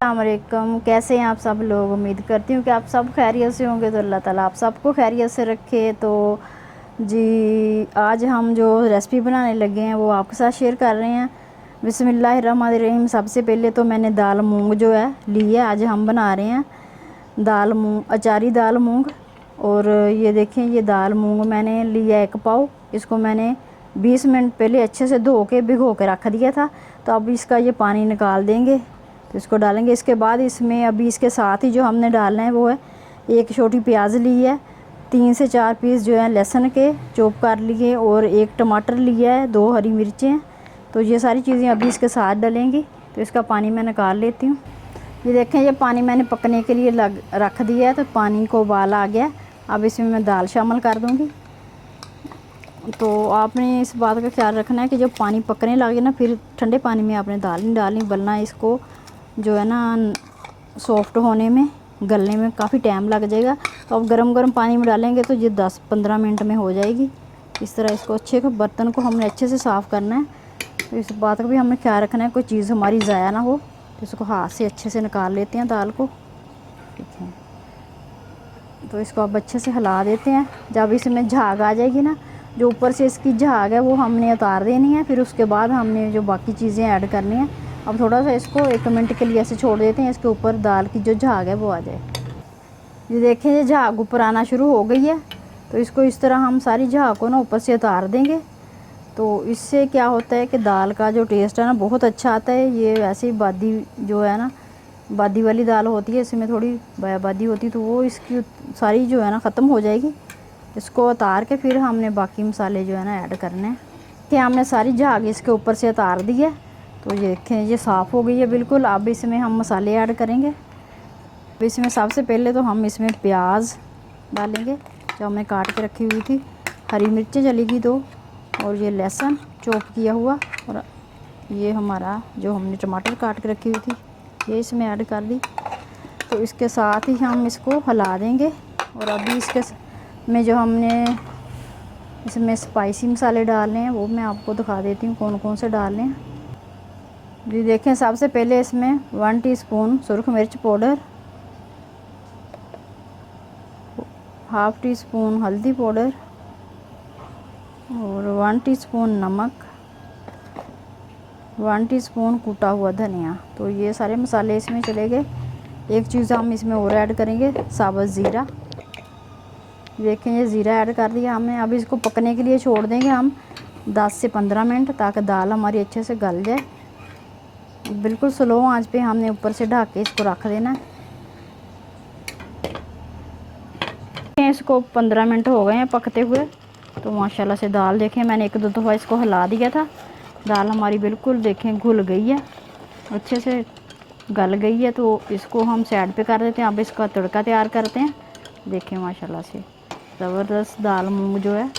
अस्सलामुअलैकुम। कैसे हैं आप सब लोग। उम्मीद करती हूँ कि आप सब खैरियत से होंगे। तो अल्लाह ताला आप सबको खैरियत से रखे। तो जी आज हम जो रेसिपी बनाने लगे हैं वो आपके साथ शेयर कर रहे हैं। बिस्मिल्लाहिर्रहमानिर्रहीम। सबसे पहले तो मैंने दाल मूंग जो है ली है। आज हम बना रहे हैं दाल मूंग, अचारी दाल मूंग। और ये देखें, ये दाल मूंग मैंने लिया 1 पाव। इसको मैंने 20 मिनट पहले अच्छे से धो के भिगो के रख दिया था। तो अब इसका ये पानी निकाल देंगे, तो इसको डालेंगे। इसके बाद इसमें अभी इसके साथ ही जो हमने डालना है वो है 1 छोटी प्याज ली है, 3 से 4 पीस जो है लहसुन के चॉप कर लिए, और 1 टमाटर लिया है, 2 हरी मिर्चें हैं। तो ये सारी चीज़ें अभी इसके साथ डलेंगी। तो इसका पानी मैं निकाल लेती हूँ। ये देखें, ये पानी मैंने पकने के लिए रख दिया है। तो पानी को उबाल आ गया। अब इसमें मैं दाल शामिल कर दूँगी। तो आपने इस बात का ख्याल रखना है कि जब पानी पकने लगे ना, फिर ठंडे पानी में आपने दाल नहीं डालनी, वरना इसको जो है ना सॉफ्ट होने में, गलने में काफ़ी टाइम लग जाएगा। तो अब गरम पानी में डालेंगे तो ये 10-15 मिनट में हो जाएगी। इस तरह इसको अच्छे को, बर्तन को हमने अच्छे से साफ़ करना है। तो इस बात का भी हमें ख्याल रखना है, कोई चीज़ हमारी ज़ाया ना हो। तो इसको हाथ से अच्छे से निकाल लेते हैं दाल को। ठीक है, तो इसको अब अच्छे से हिला देते हैं। जब इसमें झाग आ जाएगी ना, जो ऊपर से इसकी झाग है वो हमने उतार देनी है। फिर उसके बाद हमने जो बाकी चीज़ें ऐड करनी है। अब थोड़ा सा इसको 1 मिनट के लिए ऐसे छोड़ देते हैं, इसके ऊपर दाल की जो झाग है वो आ जाए। ये देखें, ये झाग ऊपर आना शुरू हो गई है। तो इसको इस तरह हम सारी झाग को ना ऊपर से उतार देंगे। तो इससे क्या होता है कि दाल का जो टेस्ट है ना बहुत अच्छा आता है। ये वैसे ही बादी जो है ना, बादी वाली दाल होती है, इसमें थोड़ी बादी होती है, तो वो इसकी सारी जो है ना ख़त्म हो जाएगी। इसको उतार के फिर हमने बाकी मसाले जो है ना ऐड करने हैं। कि हमने सारी झाग इसके ऊपर से उतार दी है। तो ये देखें, ये साफ़ हो गई है बिल्कुल। अब इसमें हम मसाले ऐड करेंगे। अब इसमें सबसे पहले तो हम इसमें प्याज डालेंगे जो हमने काट के रखी हुई थी, हरी मिर्चें जलेगी 2, और ये लहसुन चॉप किया हुआ, और ये हमारा जो हमने टमाटर काट के रखी हुई थी ये इसमें ऐड कर दी। तो इसके साथ ही हम इसको हिला देंगे। और अभी इसके में जो हमने इसमें स्पाइसी मसाले डालने हैं वो मैं आपको दिखा देती हूँ कौन कौन से डालने हैं। जी देखें, सबसे पहले इसमें 1 टीस्पून सुरख मिर्च पाउडर, 1/2 टीस्पून हल्दी पाउडर, और 1 टीस्पून नमक, 1 टीस्पून कूटा हुआ धनिया। तो ये सारे मसाले इसमें चले गए। एक चीज़ हम इसमें और ऐड करेंगे, साबुत ज़ीरा। देखें, ये ज़ीरा ऐड कर दिया हमने। अब इसको पकने के लिए छोड़ देंगे हम 10 से 15 मिनट, ताकि दाल हमारी अच्छे से गल जाए। बिल्कुल स्लो आंच पे हमने ऊपर से ढक के इसको रख देना है। इसको 15 मिनट हो गए हैं पकते हुए। तो माशाल्लाह से दाल देखें, मैंने 1-2 दफ़ा इसको हिला दिया था। दाल हमारी बिल्कुल देखें घुल गई है, अच्छे से गल गई है। तो इसको हम साइड पे कर देते हैं। अब इसका तड़का तैयार करते हैं। देखें, माशाल्लाह से ज़बरदस्त दाल मूंग जो है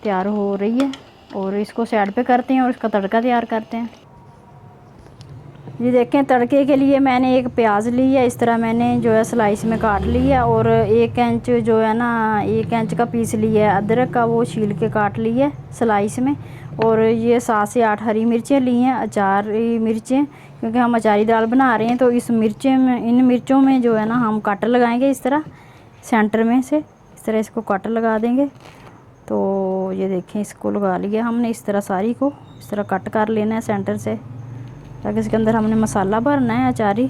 तैयार हो रही है। और इसको साइड पे करते हैं और इसका तड़का तैयार करते हैं। ये देखें, तड़के के लिए मैंने 1 प्याज ली है, इस तरह मैंने जो है स्लाइस में काट लिया। और 1 इंच जो है ना, 1 इंच का पीस लिया है अदरक का, वो छील के काट ली है स्लाइस में। और ये 7 से 8 हरी मिर्चें ली हैं, अचारी मिर्चें, क्योंकि हम अचारी दाल बना रहे हैं। तो इस मिर्चें में, इन मिर्चों में जो है ना हम कट लगाएंगे इस तरह सेंटर में से, इस तरह इसको कट लगा देंगे। तो ये देखें, इसको लगा लिया हमने इस तरह, सारी को इस तरह कट कर लेना है सेंटर से, ताकि इसके अंदर हमने मसाला भरना है अचारी।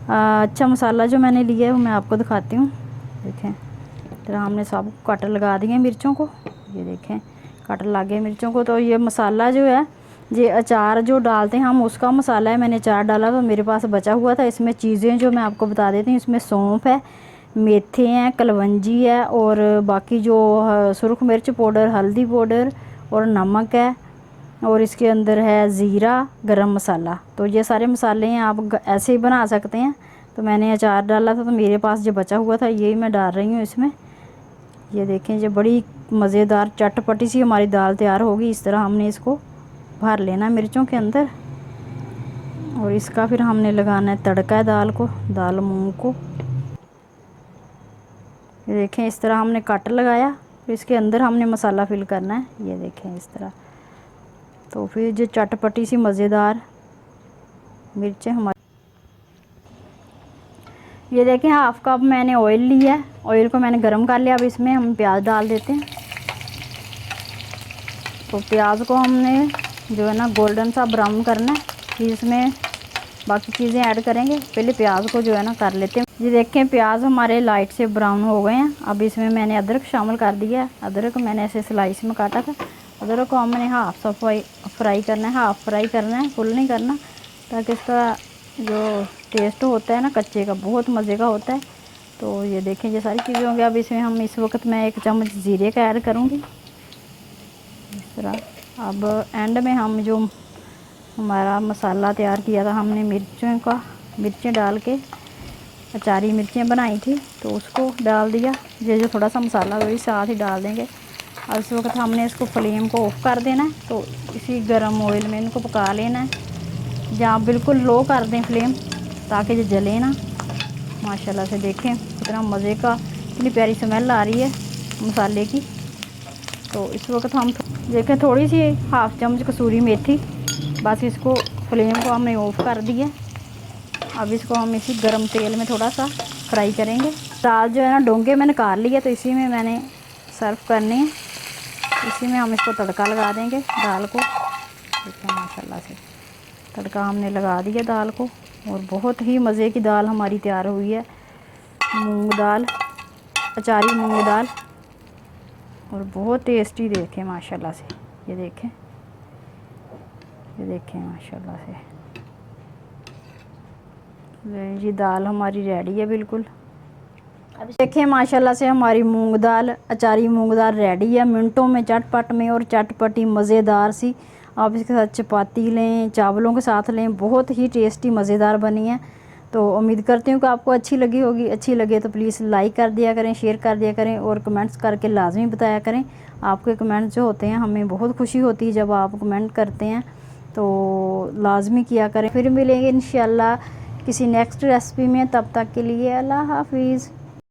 अच्छा मसाला जो मैंने लिया है वो मैं आपको दिखाती हूँ। देखें, इस तरह हमने सब कट लगा दिए मिर्चों को। ये देखें, कट लगे मिर्चों को। तो ये मसाला जो है, ये अचार जो डालते हैं हम उसका मसाला है। मैंने अचार डाला तो मेरे पास बचा हुआ था। इसमें चीज़ें जो मैं आपको बता देती हूँ, इसमें सौंफ है, मेथे हैं, कलवंजी है, और बाकी जो सुरख मिर्च पाउडर, हल्दी पाउडर और नमक है, और इसके अंदर है ज़ीरा, गरम मसाला। तो ये सारे मसाले हैं, आप ऐसे ही बना सकते हैं। तो मैंने अचार डाला था तो मेरे पास जो बचा हुआ था यही मैं डाल रही हूँ इसमें। ये देखें, ये बड़ी मज़ेदार चटपटी सी हमारी दाल तैयार होगी। इस तरह हमने इसको भर लेना मिर्चों के अंदर, और इसका फिर हमने लगाना है तड़का है दाल को, दाल मूंग को। ये देखें, इस तरह हमने कट लगाया, फिर इसके अंदर हमने मसाला फिल करना है। ये देखें इस तरह। तो फिर जो चटपटी सी मज़ेदार मिर्चें हमारी, ये देखें हाफ कप मैंने ऑयल लिया है, ऑयल को मैंने गरम कर लिया। अब इसमें हम प्याज डाल देते हैं। तो प्याज को हमने जो है ना गोल्डन सा ब्राउन करना है, फिर इसमें बाकी चीज़ें ऐड करेंगे। पहले प्याज को जो है ना कर लेते हैं। ये देखें प्याज हमारे लाइट से ब्राउन हो गए हैं। अब इसमें मैंने अदरक शामिल कर दिया है। अदरक मैंने ऐसे स्लाइस में काटा था। अदरक को हमने हाफ फ्राई करना है, हाफ फ्राई करना है, फुल नहीं करना, ताकि इसका जो टेस्ट होता है ना कच्चे का बहुत मज़े का होता है। तो ये देखें ये सारी चीज़ें होंगी। अब इसमें हम इस वक्त मैं 1 चम्मच ज़ीरे का ऐड करूँगी इस तरह। अब एंड में हम जो हमारा मसाला तैयार किया था हमने मिर्चें डाल के अचारी मिर्चें बनाई थी, तो उसको डाल दिया। ये जो थोड़ा सा मसाला वही साथ ही डाल देंगे। और इस वक्त हमने इसको फ्लेम को ऑफ कर देना है। तो इसी गर्म ऑयल में इनको पका लेना है, या बिल्कुल लो कर दें फ्लेम, ताकि ये जले ना। माशाल्लाह से देखें कितना मज़े का, इतनी प्यारी स्मेल आ रही है मसाले की। तो इस वक्त हम देखें थोड़ी सी हाफ चम्मच कसूरी मेथी, बस इसको फ्लेम को हमने ऑफ कर दिया। अब इसको हम इसी गरम तेल में थोड़ा सा फ्राई करेंगे। दाल जो है ना डोंगे मैंने काट लिया, तो इसी में मैंने सर्व करनी है। इसी में हम इसको तड़का लगा देंगे दाल को। देखिए माशाल्लाह से तड़का हमने लगा दिया दाल को, और बहुत ही मज़े की दाल हमारी तैयार हुई है। मूंग दाल, अचारी मूंग दाल, और बहुत टेस्टी। देखें माशाल्लाह से, ये देखें माशाल्लाह से जी दाल हमारी रेडी है बिल्कुल। अब देखें माशाल्लाह से हमारी मूंग दाल, अचारी मूंग दाल रेडी है मिनटों में, चटपट में और चटपटी मज़ेदार सी। आप इसके साथ चपाती लें, चावलों के साथ लें, बहुत ही टेस्टी मज़ेदार बनी है। तो उम्मीद करती हूँ कि आपको अच्छी लगी होगी। अच्छी लगे तो प्लीज़ लाइक कर दिया करें, शेयर कर दिया करें, और कमेंट्स करके लाजमी बताया करें। आपके कमेंट्स जो होते हैं हमें बहुत खुशी होती है जब आप कमेंट करते हैं, तो लाजमी किया करें। फिर मिलेंगे इंशाल्लाह किसी नेक्स्ट रेसिपी में। तब तक के लिए अल्लाह हाफिज़।